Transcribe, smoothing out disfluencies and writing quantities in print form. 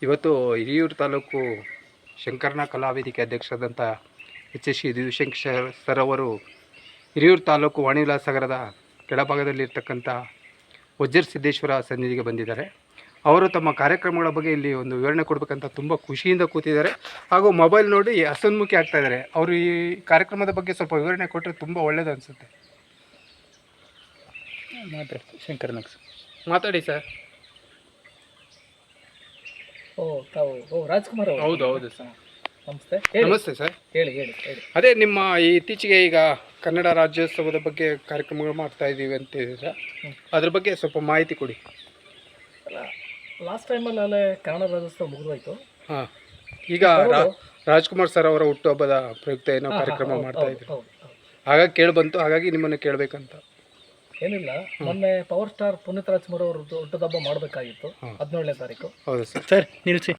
ಇವತ್ತು ಹಿರಿಯೂರು ತಾಲೂಕು ಶಂಕರನ ಕಲಾವೇದಿಕೆ ಅಧ್ಯಕ್ಷರಾದಂಥ ಎಚ್.ಎಸ್. ದಿವ್ಯಶಂಕರ್ ಸರ್ ಅವರು ಹಿರಿಯೂರು ತಾಲೂಕು ವಾಣಿವಿಲಾಸ ಸಾಗರದ ಕೆಳಭಾಗದಲ್ಲಿರ್ತಕ್ಕಂಥ ವಜ್ರ ಸಿದ್ದೇಶ್ವರ ಸನ್ನಿಧಿಗೆ ಬಂದಿದ್ದಾರೆ. ಅವರು ತಮ್ಮ ಕಾರ್ಯಕ್ರಮಗಳ ಬಗ್ಗೆ ಇಲ್ಲಿ ಒಂದು ವಿವರಣೆ ಕೊಡಬೇಕಂತ ತುಂಬ ಖುಷಿಯಿಂದ ಕೂತಿದ್ದಾರೆ ಹಾಗೂ ಮೊಬೈಲ್ ನೋಡಿ ಹಸನ್ಮುಖಿ ಆಗ್ತಾ ಇದ್ದಾರೆ. ಅವರು ಈ ಕಾರ್ಯಕ್ರಮದ ಬಗ್ಗೆ ಸ್ವಲ್ಪ ವಿವರಣೆ ಕೊಟ್ಟರೆ ತುಂಬ ಒಳ್ಳೆಯದು ಅನಿಸುತ್ತೆ. ಮಾತಾಡಿ ಸರ್. ರಾಜ್ಕುಮಾರ್ ಹೌದು ಹೌದು ಸರ್, ನಮಸ್ತೆ. ನಮಸ್ತೆ ಸರ್. ಹೇಳಿ ಹೇಳಿ ಹೇಳಿ. ಅದೇ ನಿಮ್ಮ ಇತ್ತೀಚೆಗೆ ಈಗ ಕನ್ನಡ ರಾಜ್ಯೋತ್ಸವದ ಬಗ್ಗೆ ಕಾರ್ಯಕ್ರಮಗಳು ಮಾಡ್ತಾ ಇದ್ದೀವಿ ಅಂತ ಹೇಳಿದ್ರೆ ಅದ್ರ ಬಗ್ಗೆ ಸ್ವಲ್ಪ ಮಾಹಿತಿ ಕೊಡಿ. ಲಾಸ್ಟ್ ಟೈಮಲ್ಲಿ ಅಲ್ಲೇ ಕನ್ನಡ ರಾಜ್ಯೋತ್ಸವ ಮುಗಿದೋಯ್ತು. ಹಾಂ, ಈಗ ರಾಜ್ಕುಮಾರ್ ಸರ್ ಅವರ ಹುಟ್ಟುಹಬ್ಬದ ಪ್ರಯುಕ್ತ ಏನೋ ಕಾರ್ಯಕ್ರಮ ಮಾಡ್ತಾ ಇದ್ರು, ಹಾಗಾಗಿ ಕೇಳಿ ಬಂತು, ಹಾಗಾಗಿ ನಿಮ್ಮನ್ನು ಕೇಳಬೇಕಂತ. ಏನಿಲ್ಲ, ಮೊನ್ನೆ ಪವರ್ ಸ್ಟಾರ್ ಪುನೀತ್ ರಾಜ್ಕುಮಾರ್ ಅವ್ರದ್ದು ಹುಟ್ಟುಹಬ್ಬ ಮಾಡಬೇಕಾಗಿತ್ತು 17ನೇ ತಾರೀಕು. ಹೌದು ಸರ್. ನಿಲ್ಲಿಸಿ.